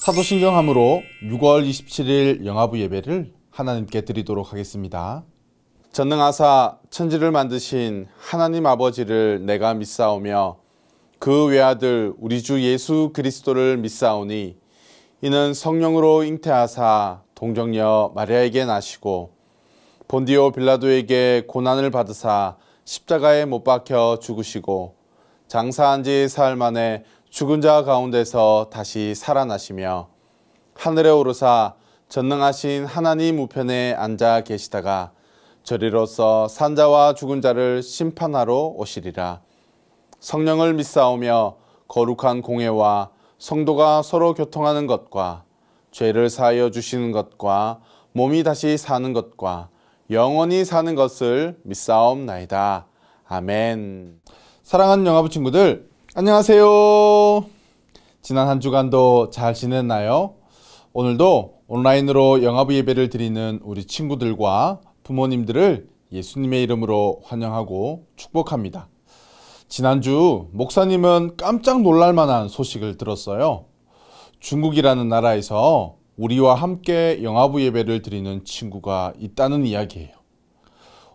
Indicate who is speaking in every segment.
Speaker 1: 사도신경함으로 6월 27일 영화부 예배를 하나님께 드리도록 하겠습니다. 전능하사 천지를 만드신 하나님 아버지를 내가 믿사오며 그 외아들 우리 주 예수 그리스도를 믿사오니 이는 성령으로 잉태하사 동정녀 마리아에게 나시고 본디오 빌라도에게 고난을 받으사 십자가에 못 박혀 죽으시고 장사한 지 사흘 만에 죽은 자 가운데서 다시 살아나시며 하늘에 오르사 전능하신 하나님 우편에 앉아 계시다가 저리로서 산자와 죽은 자를 심판하러 오시리라. 성령을 믿사오며 거룩한 공회와 성도가 서로 교통하는 것과 죄를 사하여 주시는 것과 몸이 다시 사는 것과 영원히 사는 것을 믿사옵나이다. 아멘. 사랑하는 영화부 친구들, 안녕하세요. 지난 한 주간도 잘 지냈나요? 오늘도 온라인으로 영화부 예배를 드리는 우리 친구들과 부모님들을 예수님의 이름으로 환영하고 축복합니다. 지난주 목사님은 깜짝 놀랄 만한 소식을 들었어요. 중국이라는 나라에서 우리와 함께 영화부 예배를 드리는 친구가 있다는 이야기예요.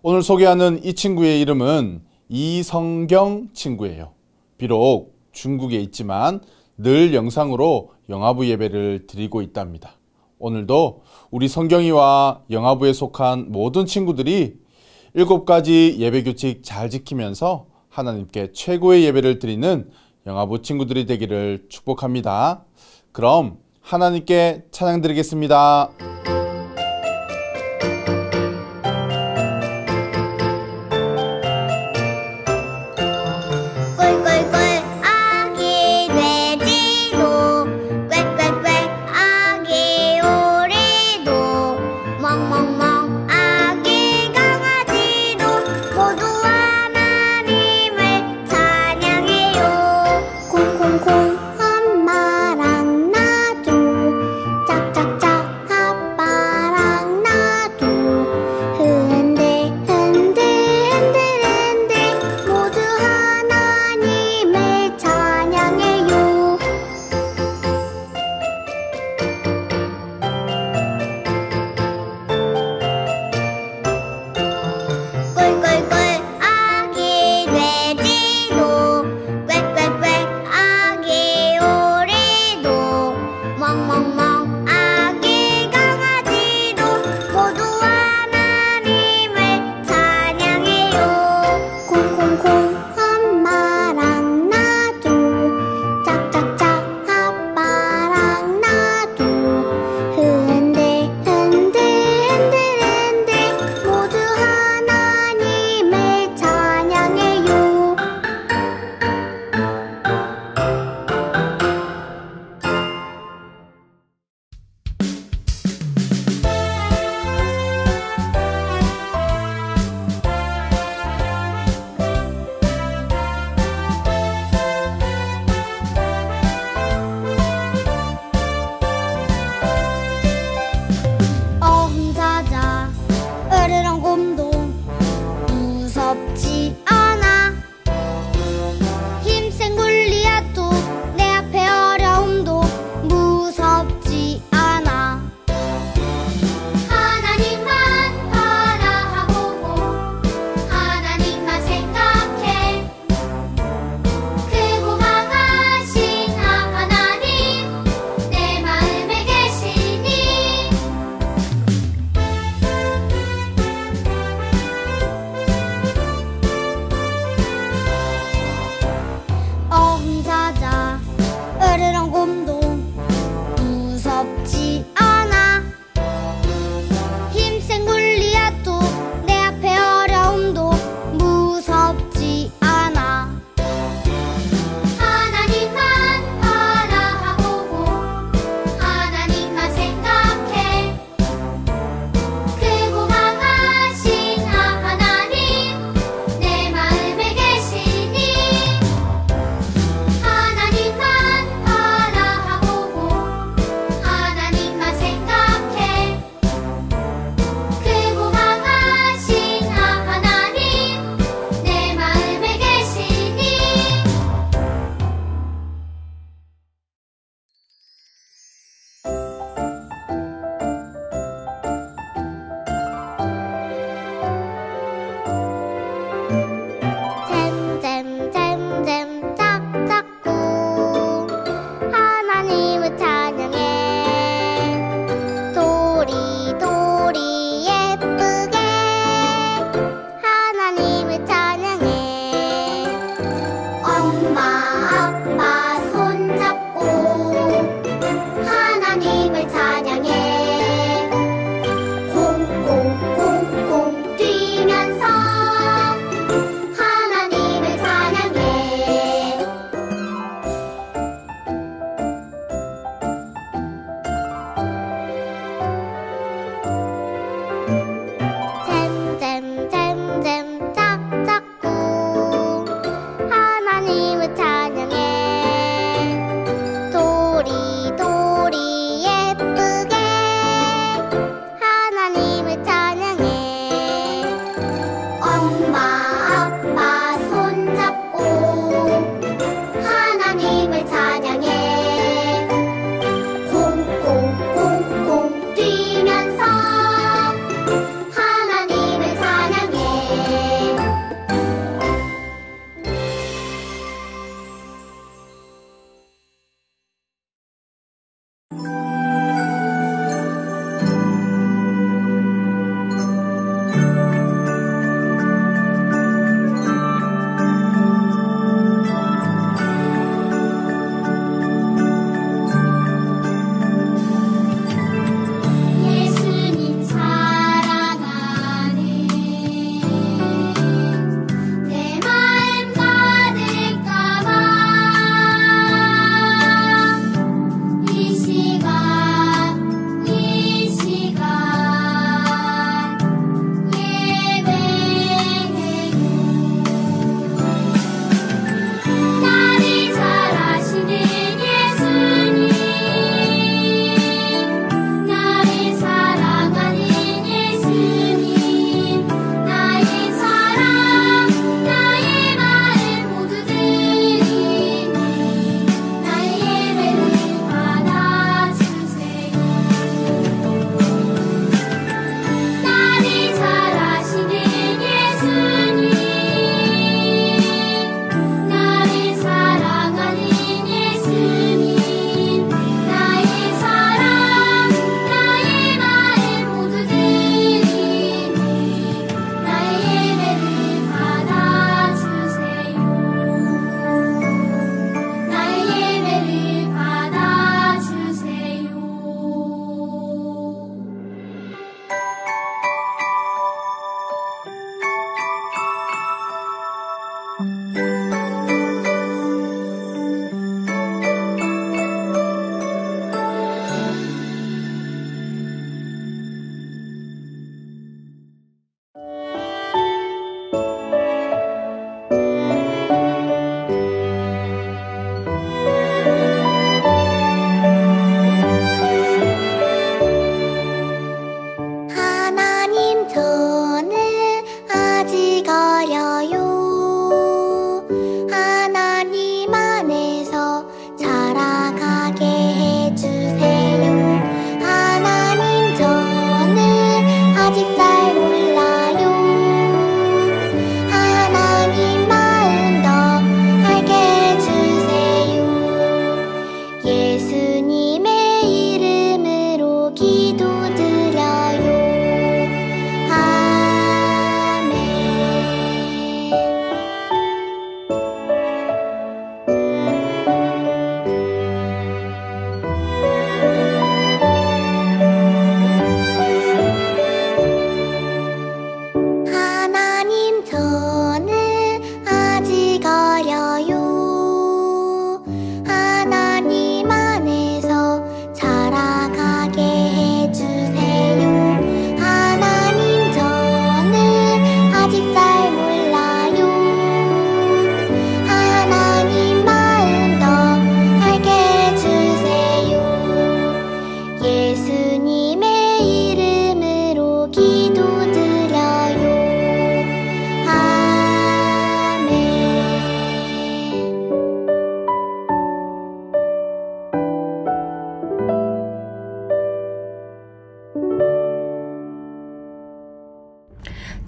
Speaker 1: 오늘 소개하는 이 친구의 이름은 이성경 친구예요. 비록 중국에 있지만 늘 영상으로 영화부 예배를 드리고 있답니다. 오늘도 우리 성경이와 영화부에 속한 모든 친구들이 7가지 예배 규칙 잘 지키면서 하나님께 최고의 예배를 드리는 영화부 친구들이 되기를 축복합니다. 그럼 하나님께 찬양 드리겠습니다.
Speaker 2: 콩콩콩 엄마랑 나도 짝짝짝 아빠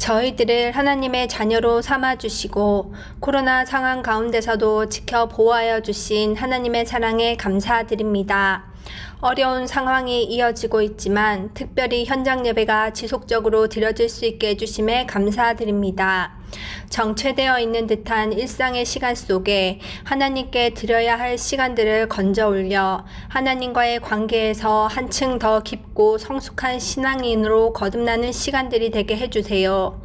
Speaker 2: 저희들을 하나님의 자녀로 삼아주시고 코로나 상황 가운데서도 지켜 보호하여 주신 하나님의 사랑에 감사드립니다. 어려운 상황이 이어지고 있지만 특별히 현장 예배가 지속적으로 드려질 수 있게 해주심에 감사드립니다. 정체되어 있는 듯한 일상의 시간 속에 하나님께 드려야 할 시간들을 건져 올려 하나님과의 관계에서 한층 더 깊고 성숙한 신앙인으로 거듭나는 시간들이 되게 해주세요.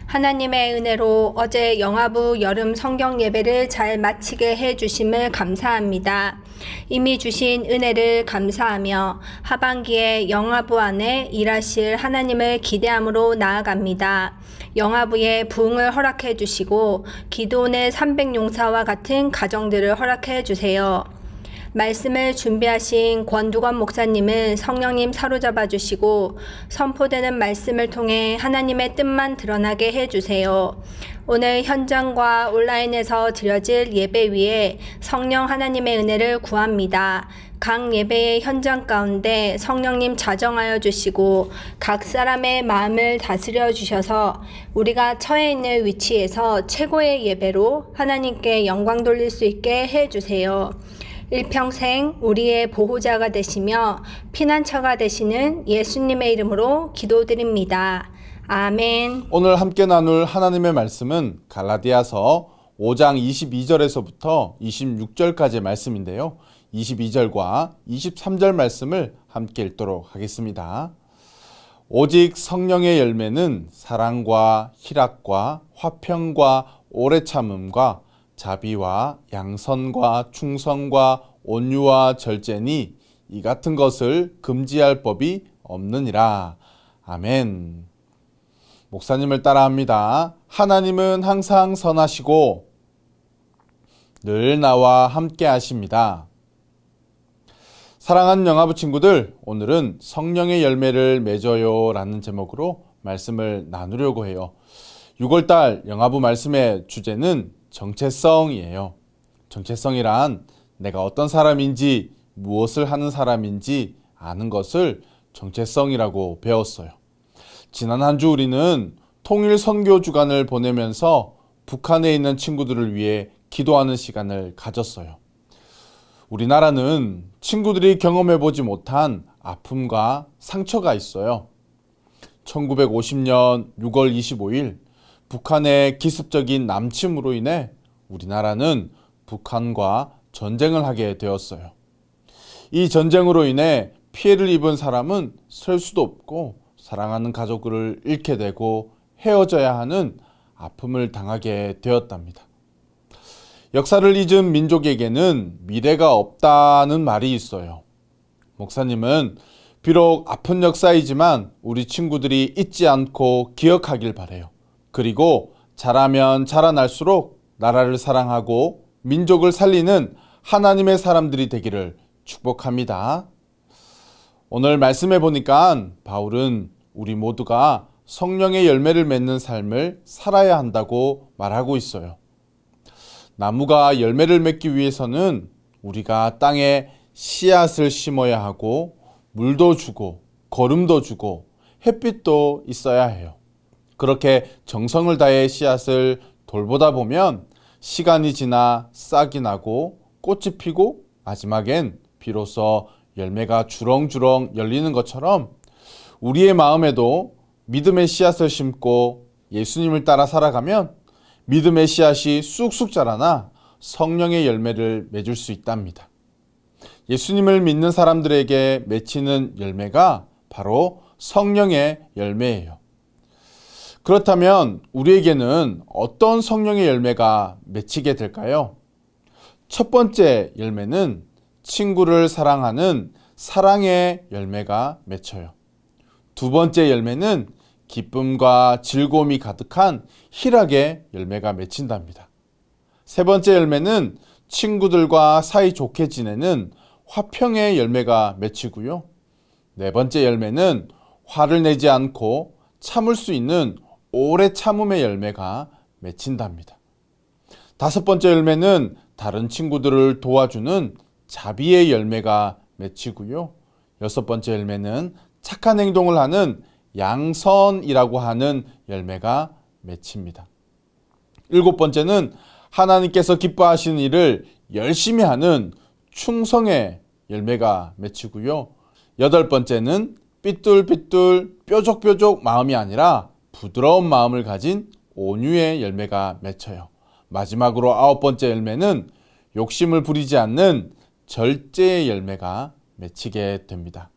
Speaker 2: 하나님의 은혜로 어제 영화부 여름 성경 예배를 잘 마치게 해주심을 감사합니다. 이미 주신 은혜를 감사하며 하반기에 영화부 안에 일하실 하나님을 기대함으로 나아갑니다. 영화부에 부흥을 허락해 주시고 기도원의 300용사와 같은 가정들을 허락해 주세요. 말씀을 준비하신 권두건 목사님은 성령님 사로잡아 주시고 선포되는 말씀을 통해 하나님의 뜻만 드러나게 해주세요. 오늘 현장과 온라인에서 드려질 예배 위에 성령 하나님의 은혜를 구합니다. 각 예배의 현장 가운데 성령님 자정하여 주시고 각 사람의 마음을 다스려 주셔서 우리가 처해 있는 위치에서 최고의 예배로 하나님께 영광 돌릴 수 있게 해주세요. 일평생 우리의 보호자가 되시며 피난처가 되시는 예수님의 이름으로 기도드립니다. 아멘.
Speaker 1: 오늘 함께 나눌 하나님의 말씀은 갈라디아서 5장 22절에서부터 26절까지의 말씀인데요. 22절과 23절 말씀을 함께 읽도록 하겠습니다. 오직 성령의 열매는 사랑과 희락과 화평과 오래 참음과 자비와 양선과 충성과 온유와 절제니 이 같은 것을 금지할 법이 없느니라. 아멘. 목사님을 따라합니다. 하나님은 항상 선하시고 늘 나와 함께 하십니다. 사랑하는 영화부 친구들, 오늘은 성령의 열매를 맺어요 라는 제목으로 말씀을 나누려고 해요. 6월달 영화부 말씀의 주제는 정체성이에요. 정체성이란 내가 어떤 사람인지 무엇을 하는 사람인지 아는 것을 정체성이라고 배웠어요. 지난 한 주 우리는 통일 선교 주간을 보내면서 북한에 있는 친구들을 위해 기도하는 시간을 가졌어요. 우리나라는 친구들이 경험해보지 못한 아픔과 상처가 있어요. 1950년 6월 25일 북한의 기습적인 남침으로 인해 우리나라는 북한과 전쟁을 하게 되었어요. 이 전쟁으로 인해 피해를 입은 사람은 셀 수도 없고 사랑하는 가족을 잃게 되고 헤어져야 하는 아픔을 당하게 되었답니다. 역사를 잊은 민족에게는 미래가 없다는 말이 있어요. 목사님은 비록 아픈 역사이지만 우리 친구들이 잊지 않고 기억하길 바라요. 그리고 자라면 자라날수록 나라를 사랑하고 민족을 살리는 하나님의 사람들이 되기를 축복합니다. 오늘 말씀해 보니까 바울은 우리 모두가 성령의 열매를 맺는 삶을 살아야 한다고 말하고 있어요. 나무가 열매를 맺기 위해서는 우리가 땅에 씨앗을 심어야 하고 물도 주고 거름도 주고 햇빛도 있어야 해요. 그렇게 정성을 다해 씨앗을 돌보다 보면 시간이 지나 싹이 나고 꽃이 피고 마지막엔 비로소 열매가 주렁주렁 열리는 것처럼 우리의 마음에도 믿음의 씨앗을 심고 예수님을 따라 살아가면 믿음의 씨앗이 쑥쑥 자라나 성령의 열매를 맺을 수 있답니다. 예수님을 믿는 사람들에게 맺히는 열매가 바로 성령의 열매예요. 그렇다면 우리에게는 어떤 성령의 열매가 맺히게 될까요? 첫 번째 열매는 친구를 사랑하는 사랑의 열매가 맺혀요. 두 번째 열매는 기쁨과 즐거움이 가득한 희락의 열매가 맺힌답니다. 세 번째 열매는 친구들과 사이좋게 지내는 화평의 열매가 맺히고요. 네 번째 열매는 화를 내지 않고 참을 수 있는 오래 참음의 열매가 맺힌답니다. 다섯 번째 열매는 다른 친구들을 도와주는 자비의 열매가 맺히고요. 여섯 번째 열매는 착한 행동을 하는 양선이라고 하는 열매가 맺힙니다. 7번째는 하나님께서 기뻐하시는 일을 열심히 하는 충성의 열매가 맺히고요. 8번째는 삐뚤삐뚤 뾰족뾰족 마음이 아니라 부드러운 마음을 가진 온유의 열매가 맺혀요. 마지막으로 9번째 열매는 욕심을 부리지 않는 절제의 열매가 맺히게 됩니다.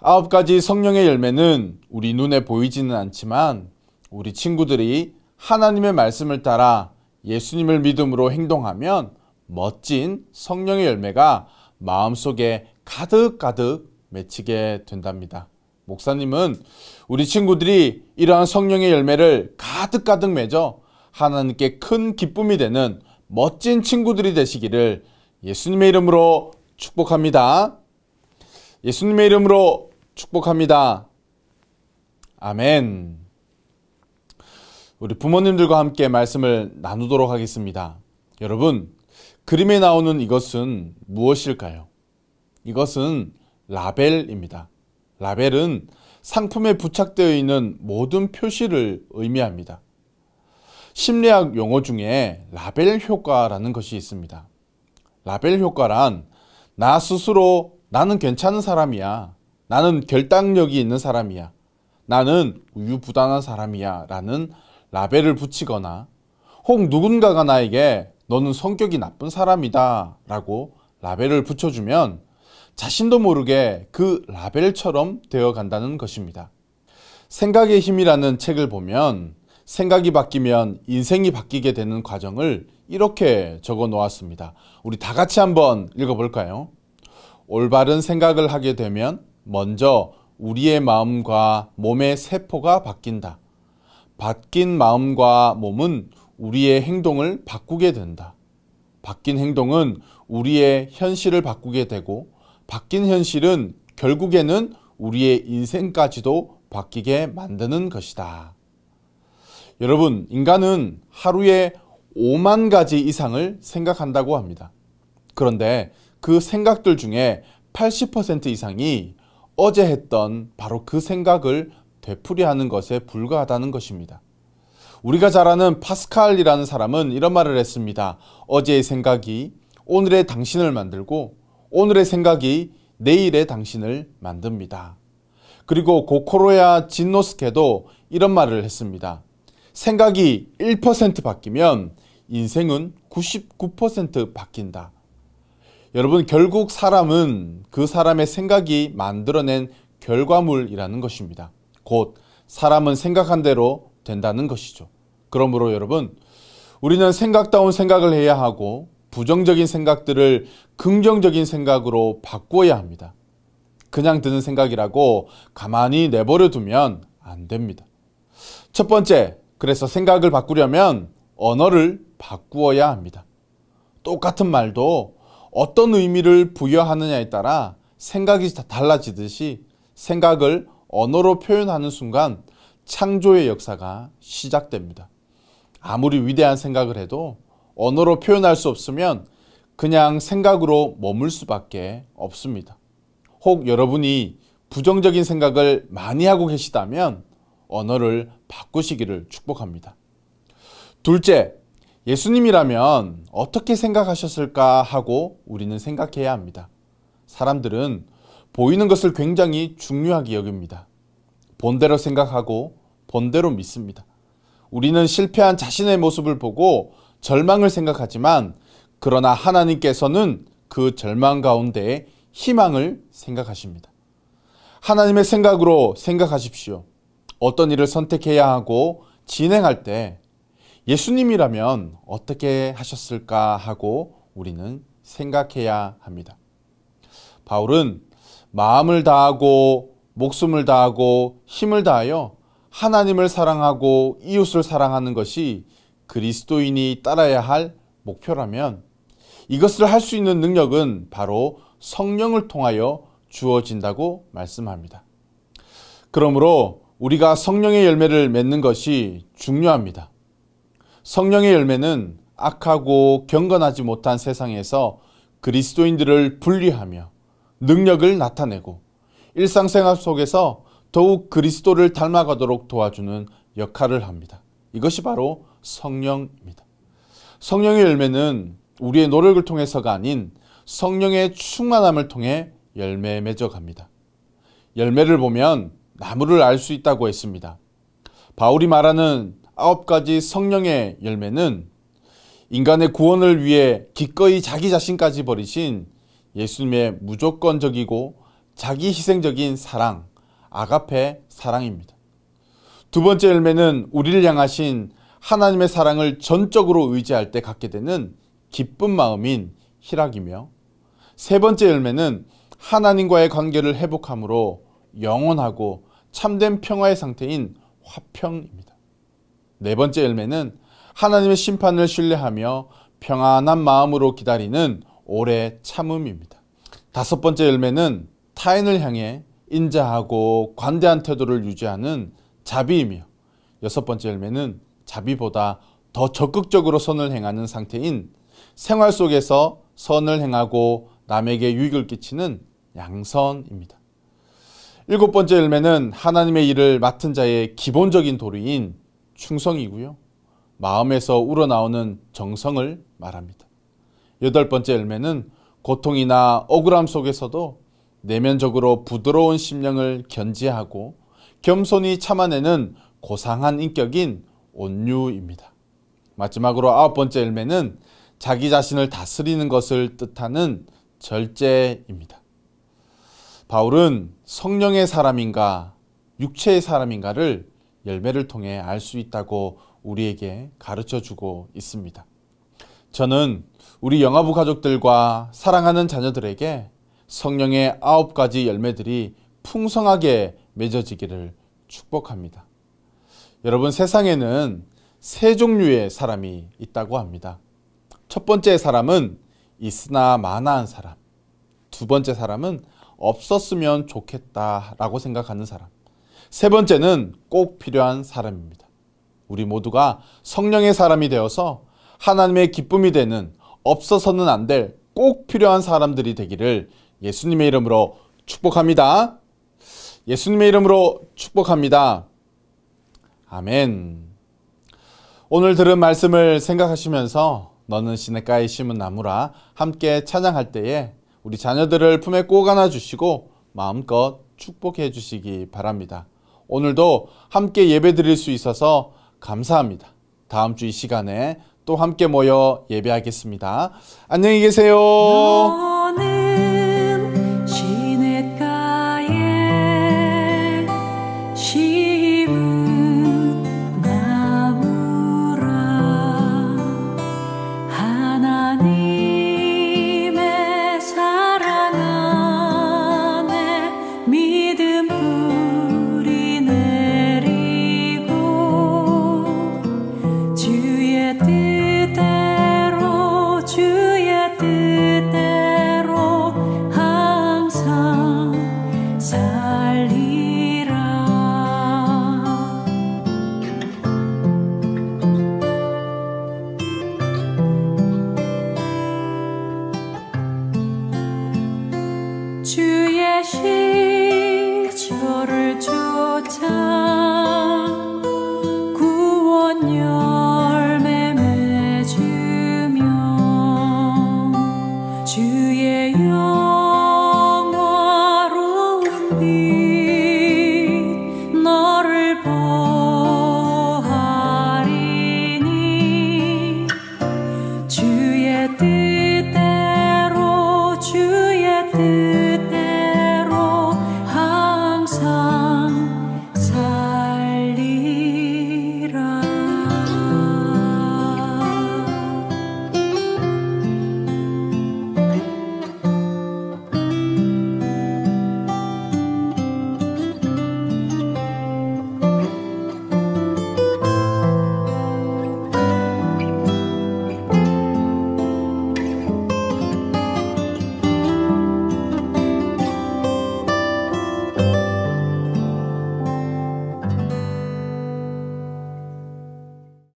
Speaker 1: 9가지 성령의 열매는 우리 눈에 보이지는 않지만 우리 친구들이 하나님의 말씀을 따라 예수님을 믿음으로 행동하면 멋진 성령의 열매가 마음속에 가득가득 맺히게 된답니다. 목사님은 우리 친구들이 이러한 성령의 열매를 가득가득 맺어 하나님께 큰 기쁨이 되는 멋진 친구들이 되시기를 예수님의 이름으로 축복합니다. 예수님의 이름으로 축복합니다. 아멘. 우리 부모님들과 함께 말씀을 나누도록 하겠습니다. 여러분, 그림에 나오는 이것은 무엇일까요? 이것은 라벨입니다. 라벨은 상품에 부착되어 있는 모든 표시를 의미합니다. 심리학 용어 중에 라벨 효과라는 것이 있습니다. 라벨 효과란 나 스스로 나는 괜찮은 사람이야, 나는 결단력이 있는 사람이야, 나는 우유부단한 사람이야 라는 라벨을 붙이거나 혹 누군가가 나에게 너는 성격이 나쁜 사람이다 라고 라벨을 붙여주면 자신도 모르게 그 라벨처럼 되어 간다는 것입니다. 생각의 힘이라는 책을 보면 생각이 바뀌면 인생이 바뀌게 되는 과정을 이렇게 적어 놓았습니다. 우리 다 같이 한번 읽어볼까요? 올바른 생각을 하게 되면 먼저 우리의 마음과 몸의 세포가 바뀐다. 바뀐 마음과 몸은 우리의 행동을 바꾸게 된다. 바뀐 행동은 우리의 현실을 바꾸게 되고 바뀐 현실은 결국에는 우리의 인생까지도 바뀌게 만드는 것이다. 여러분, 인간은 하루에 5만 가지 이상을 생각한다고 합니다. 그런데 그 생각들 중에 80% 이상이 어제 했던 바로 그 생각을 되풀이하는 것에 불과하다는 것입니다. 우리가 잘 아는 파스칼이라는 사람은 이런 말을 했습니다. 어제의 생각이 오늘의 당신을 만들고 오늘의 생각이 내일의 당신을 만듭니다. 그리고 고코로야 진노스케도 이런 말을 했습니다. 생각이 1% 바뀌면 인생은 99% 바뀐다. 여러분, 결국 사람은 그 사람의 생각이 만들어낸 결과물이라는 것입니다. 곧 사람은 생각한 대로 된다는 것이죠. 그러므로 여러분, 우리는 생각다운 생각을 해야 하고 부정적인 생각들을 긍정적인 생각으로 바꾸어야 합니다. 그냥 드는 생각이라고 가만히 내버려 두면 안 됩니다. 첫 번째, 그래서 생각을 바꾸려면 언어를 바꾸어야 합니다. 똑같은 말도 어떤 의미를 부여하느냐에 따라 생각이 달라지듯이 생각을 언어로 표현하는 순간 창조의 역사가 시작됩니다. 아무리 위대한 생각을 해도 언어로 표현할 수 없으면 그냥 생각으로 머물 수밖에 없습니다. 혹 여러분이 부정적인 생각을 많이 하고 계시다면 언어를 바꾸시기를 축복합니다. 둘째, 예수님이라면 어떻게 생각하셨을까 하고 우리는 생각해야 합니다. 사람들은 보이는 것을 굉장히 중요하게 여깁니다. 본대로 생각하고 본대로 믿습니다. 우리는 실패한 자신의 모습을 보고 절망을 생각하지만 그러나 하나님께서는 그 절망 가운데에 희망을 생각하십니다. 하나님의 생각으로 생각하십시오. 어떤 일을 선택해야 하고 진행할 때 예수님이라면 어떻게 하셨을까 하고 우리는 생각해야 합니다. 바울은 마음을 다하고 목숨을 다하고 힘을 다하여 하나님을 사랑하고 이웃을 사랑하는 것이 그리스도인이 따라야 할 목표라면 이것을 할 수 있는 능력은 바로 성령을 통하여 주어진다고 말씀합니다. 그러므로 우리가 성령의 열매를 맺는 것이 중요합니다. 성령의 열매는 악하고 경건하지 못한 세상에서 그리스도인들을 분리하며 능력을 나타내고 일상생활 속에서 더욱 그리스도를 닮아가도록 도와주는 역할을 합니다. 이것이 바로 성령입니다. 성령의 열매는 우리의 노력을 통해서가 아닌 성령의 충만함을 통해 열매에 맺어갑니다. 열매를 보면 나무를 알 수 있다고 했습니다. 바울이 말하는 9가지 성령의 열매는 인간의 구원을 위해 기꺼이 자기 자신까지 버리신 예수님의 무조건적이고 자기 희생적인 사랑, 아가페 사랑입니다. 두 번째 열매는 우리를 향하신 하나님의 사랑을 전적으로 의지할 때 갖게 되는 기쁜 마음인 희락이며, 세 번째 열매는 하나님과의 관계를 회복함으로 영원하고 참된 평화의 상태인 화평입니다. 네 번째 열매는 하나님의 심판을 신뢰하며 평안한 마음으로 기다리는 오래 참음입니다. 다섯 번째 열매는 타인을 향해 인자하고 관대한 태도를 유지하는 자비이며, 여섯 번째 열매는 자비보다 더 적극적으로 선을 행하는 상태인 생활 속에서 선을 행하고 남에게 유익을 끼치는 양선입니다. 일곱 번째 열매는 하나님의 일을 맡은 자의 기본적인 도리인 충성이고요. 마음에서 우러나오는 정성을 말합니다. 여덟 번째 열매는 고통이나 억울함 속에서도 내면적으로 부드러운 심령을 견지하고 겸손히 참아내는 고상한 인격인 온유입니다. 마지막으로 아홉 번째 열매는 자기 자신을 다스리는 것을 뜻하는 절제입니다. 바울은 성령의 사람인가 육체의 사람인가를 열매를 통해 알 수 있다고 우리에게 가르쳐주고 있습니다. 저는 우리 영화부 가족들과 사랑하는 자녀들에게 성령의 9가지 열매들이 풍성하게 맺어지기를 축복합니다. 여러분, 세상에는 세 종류의 사람이 있다고 합니다. 첫 번째 사람은 있으나 마나한 사람, 두 번째 사람은 없었으면 좋겠다라고 생각하는 사람, 세 번째는 꼭 필요한 사람입니다. 우리 모두가 성령의 사람이 되어서 하나님의 기쁨이 되는 없어서는 안 될 꼭 필요한 사람들이 되기를 예수님의 이름으로 축복합니다. 예수님의 이름으로 축복합니다. 아멘. 오늘 들은 말씀을 생각하시면서 너는 시냇가에 심은 나무라 함께 찬양할 때에 우리 자녀들을 품에 꼭 안아주시고 마음껏 축복해 주시기 바랍니다. 오늘도 함께 예배 드릴 수 있어서 감사합니다. 다음 주 이 시간에 또 함께 모여 예배하겠습니다. 안녕히 계세요.
Speaker 3: 너는 시냇가에 심은 나무라 하나님의 사랑 안에 믿음 뿌리 내리고 주의 뜻대로 주의 뜻대로